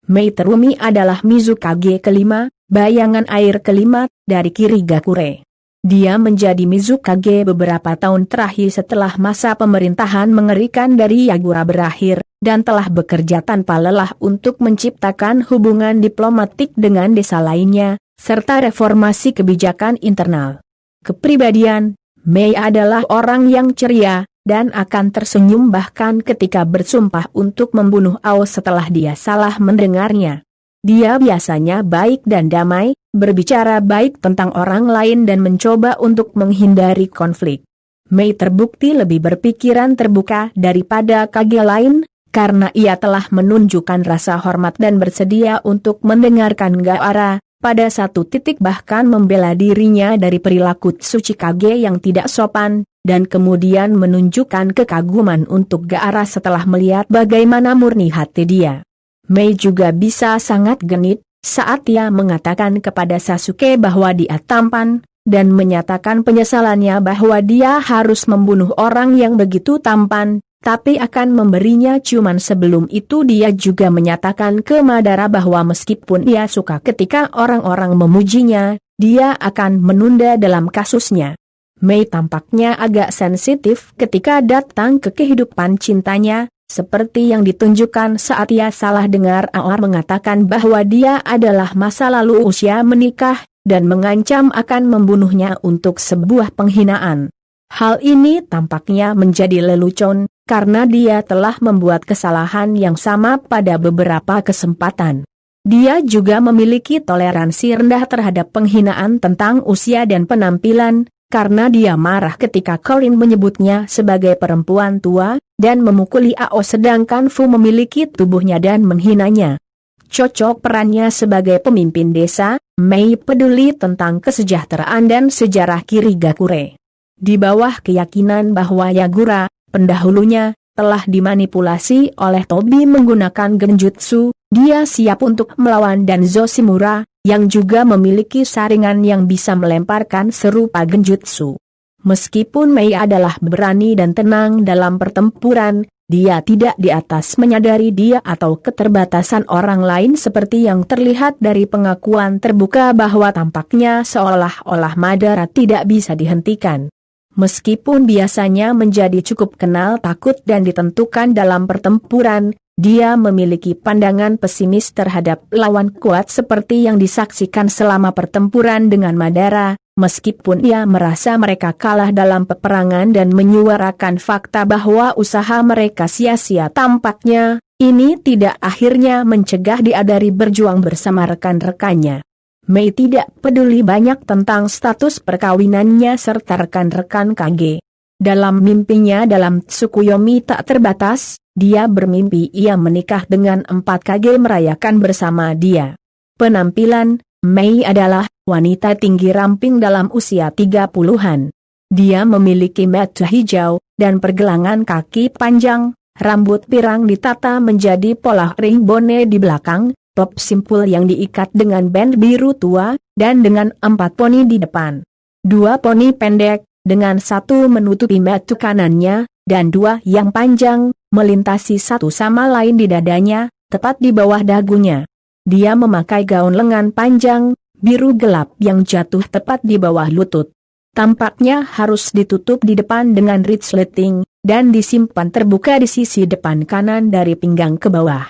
Mei Terumi adalah Mizukage kelima, bayangan air kelima, dari Kirigakure. Dia menjadi Mizukage beberapa tahun terakhir setelah masa pemerintahan mengerikan dari Yagura berakhir, dan telah bekerja tanpa lelah untuk menciptakan hubungan diplomatik dengan desa lainnya, serta reformasi kebijakan internal. Kepribadian, Mei adalah orang yang ceria, dan akan tersenyum bahkan ketika bersumpah untuk membunuh Ao setelah dia salah mendengarnya. Dia biasanya baik dan damai, berbicara baik tentang orang lain dan mencoba untuk menghindari konflik. Mei terbukti lebih berpikiran terbuka daripada Kage lain, karena ia telah menunjukkan rasa hormat dan bersedia untuk mendengarkan Gaara. Pada satu titik bahkan membela dirinya dari perilaku Tsuchikage yang tidak sopan, dan kemudian menunjukkan kekaguman untuk Gaara setelah melihat bagaimana murni hati dia. Mei juga bisa sangat genit, saat ia mengatakan kepada Sasuke bahwa dia tampan, dan menyatakan penyesalannya bahwa dia harus membunuh orang yang begitu tampan, tapi akan memberinya ciuman. Sebelum itu dia juga menyatakan ke Madara bahwa meskipun ia suka ketika orang-orang memujinya, dia akan menunda dalam kasusnya. Mei tampaknya agak sensitif ketika datang ke kehidupan cintanya, seperti yang ditunjukkan saat ia salah dengar Aor mengatakan bahwa dia adalah masa lalu usia menikah, dan mengancam akan membunuhnya untuk sebuah penghinaan. Hal ini tampaknya menjadi lelucon, karena dia telah membuat kesalahan yang sama pada beberapa kesempatan. Dia juga memiliki toleransi rendah terhadap penghinaan tentang usia dan penampilan, karena dia marah ketika Corin menyebutnya sebagai perempuan tua, dan memukuli Ao sedangkan Fu memiliki tubuhnya dan menghinanya. Cocok perannya sebagai pemimpin desa, Mei peduli tentang kesejahteraan dan sejarah Kirigakure. Di bawah keyakinan bahwa Yagura, pendahulunya, telah dimanipulasi oleh Tobi menggunakan genjutsu, dia siap untuk melawan dan Zoshimura, yang juga memiliki saringan yang bisa melemparkan serupa genjutsu. Meskipun Mei adalah berani dan tenang dalam pertempuran, dia tidak di atas menyadari dia atau keterbatasan orang lain seperti yang terlihat dari pengakuan terbuka bahwa tampaknya seolah-olah Madara tidak bisa dihentikan. Meskipun biasanya menjadi cukup kenal takut dan ditentukan dalam pertempuran, dia memiliki pandangan pesimis terhadap lawan kuat seperti yang disaksikan selama pertempuran dengan Madara, meskipun ia merasa mereka kalah dalam peperangan dan menyuarakan fakta bahwa usaha mereka sia-sia. Tampaknya, ini tidak akhirnya mencegah dia dari berjuang bersama rekan-rekannya. Mei tidak peduli banyak tentang status perkawinannya serta rekan-rekan Kage. Dalam mimpinya dalam Tsukuyomi tak terbatas, dia bermimpi ia menikah dengan 4 Kage merayakan bersama dia. Penampilan, Mei adalah wanita tinggi ramping dalam usia 30-an. Dia memiliki mata hijau, dan pergelangan kaki panjang, rambut pirang ditata menjadi pola ring bone di belakang, top simpul yang diikat dengan band biru tua, dan dengan 4 poni di depan. 2 poni pendek, dengan 1 menutupi mata kanannya, dan 2 yang panjang, melintasi satu sama lain di dadanya, tepat di bawah dagunya. Dia memakai gaun lengan panjang, biru gelap yang jatuh tepat di bawah lutut. Tampaknya harus ditutup di depan dengan resleting, dan disimpan terbuka di sisi depan kanan dari pinggang ke bawah.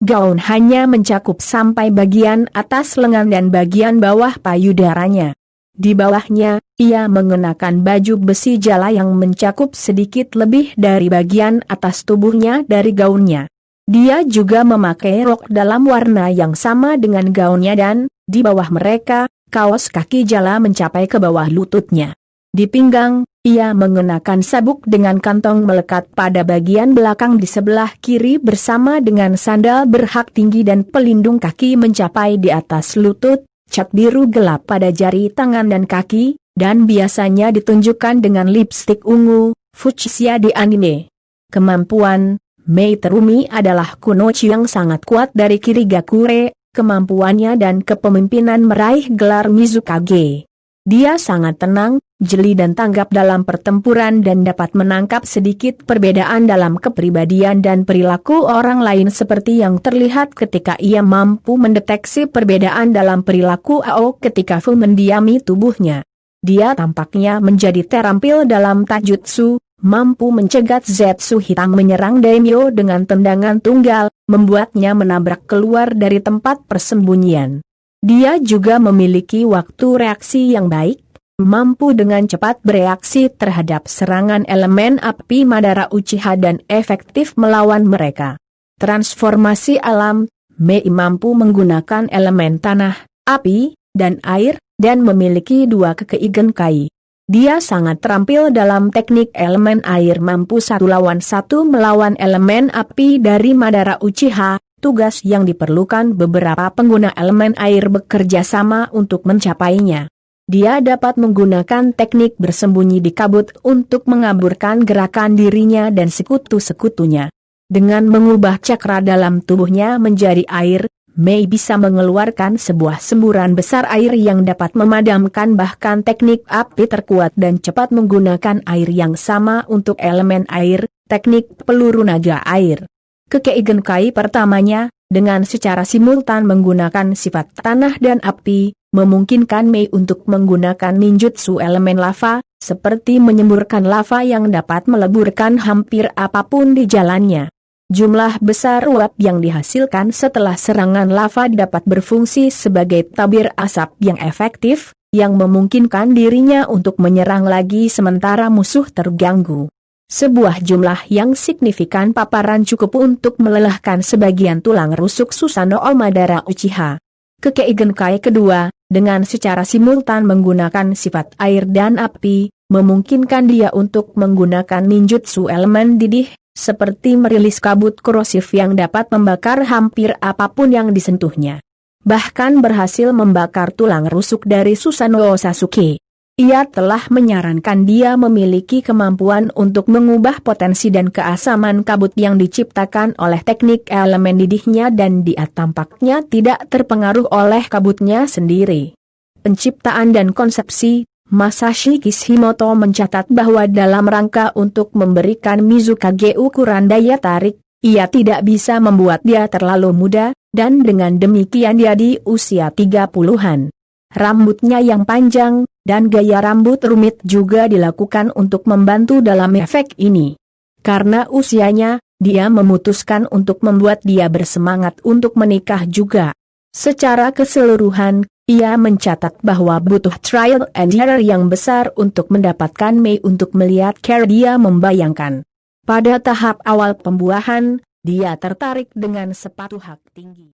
Gaun hanya mencakup sampai bagian atas lengan dan bagian bawah payudaranya. Di bawahnya, ia mengenakan baju besi jala yang mencakup sedikit lebih dari bagian atas tubuhnya dari gaunnya. Dia juga memakai rok dalam warna yang sama dengan gaunnya dan, di bawah mereka, kaos kaki jala mencapai ke bawah lututnya. Di pinggang, ia mengenakan sabuk dengan kantong melekat pada bagian belakang di sebelah kiri bersama dengan sandal berhak tinggi dan pelindung kaki mencapai di atas lutut, cat biru gelap pada jari tangan dan kaki, dan biasanya ditunjukkan dengan lipstik ungu, fuchsia di anime. Kemampuan Mei Terumi adalah kunoichi yang sangat kuat dari Kirigakure, kemampuannya dan kepemimpinan meraih gelar Mizukage. Dia sangat tenang, jeli dan tanggap dalam pertempuran dan dapat menangkap sedikit perbedaan dalam kepribadian dan perilaku orang lain seperti yang terlihat ketika ia mampu mendeteksi perbedaan dalam perilaku Ao ketika Fu mendiami tubuhnya. Dia tampaknya menjadi terampil dalam taijutsu, mampu mencegat Zetsu hitam menyerang Daimyo dengan tendangan tunggal, membuatnya menabrak keluar dari tempat persembunyian. Dia juga memiliki waktu reaksi yang baik, mampu dengan cepat bereaksi terhadap serangan elemen api Madara Uchiha dan efektif melawan mereka. Transformasi alam, Mei mampu menggunakan elemen tanah, api, dan air, dan memiliki 2 Kekeigenkai. Dia sangat terampil dalam teknik elemen air mampu 1 lawan 1 melawan elemen api dari Madara Uchiha, tugas yang diperlukan beberapa pengguna elemen air bekerja sama untuk mencapainya. Dia dapat menggunakan teknik bersembunyi di kabut untuk mengaburkan gerakan dirinya dan sekutu-sekutunya. Dengan mengubah cakra dalam tubuhnya menjadi air, Mei bisa mengeluarkan sebuah semburan besar air yang dapat memadamkan bahkan teknik api terkuat dan cepat menggunakan air yang sama untuk elemen air, teknik peluru naga air. Kekeigenkai pertamanya, dengan secara simultan menggunakan sifat tanah dan api, memungkinkan Mei untuk menggunakan ninjutsu elemen lava, seperti menyemburkan lava yang dapat meleburkan hampir apapun di jalannya. Jumlah besar uap yang dihasilkan setelah serangan lava dapat berfungsi sebagai tabir asap yang efektif, yang memungkinkan dirinya untuk menyerang lagi sementara musuh terganggu. Sebuah jumlah yang signifikan paparan cukup untuk melelahkan sebagian tulang rusuk Susanoo Madara Uchiha. Kekeigenkai kedua, dengan secara simultan menggunakan sifat air dan api, memungkinkan dia untuk menggunakan ninjutsu elemen didih, seperti merilis kabut korosif yang dapat membakar hampir apapun yang disentuhnya. Bahkan berhasil membakar tulang rusuk dari Susanoo Sasuke. Ia telah menyarankan dia memiliki kemampuan untuk mengubah potensi dan keasaman kabut yang diciptakan oleh teknik elemen didihnya dan dia tampaknya tidak terpengaruh oleh kabutnya sendiri. Penciptaan dan konsepsi, Masashi Kishimoto mencatat bahwa dalam rangka untuk memberikan Mizukage ukuran daya tarik, ia tidak bisa membuat dia terlalu muda, dan dengan demikian dia di usia 30-an. Rambutnya yang panjang, dan gaya rambut rumit juga dilakukan untuk membantu dalam efek ini. Karena usianya, dia memutuskan untuk membuat dia bersemangat untuk menikah juga. Secara keseluruhan, ia mencatat bahwa butuh trial and error yang besar untuk mendapatkan Mei untuk melihat cara dia membayangkan. Pada tahap awal pembuahan, dia tertarik dengan sepatu hak tinggi.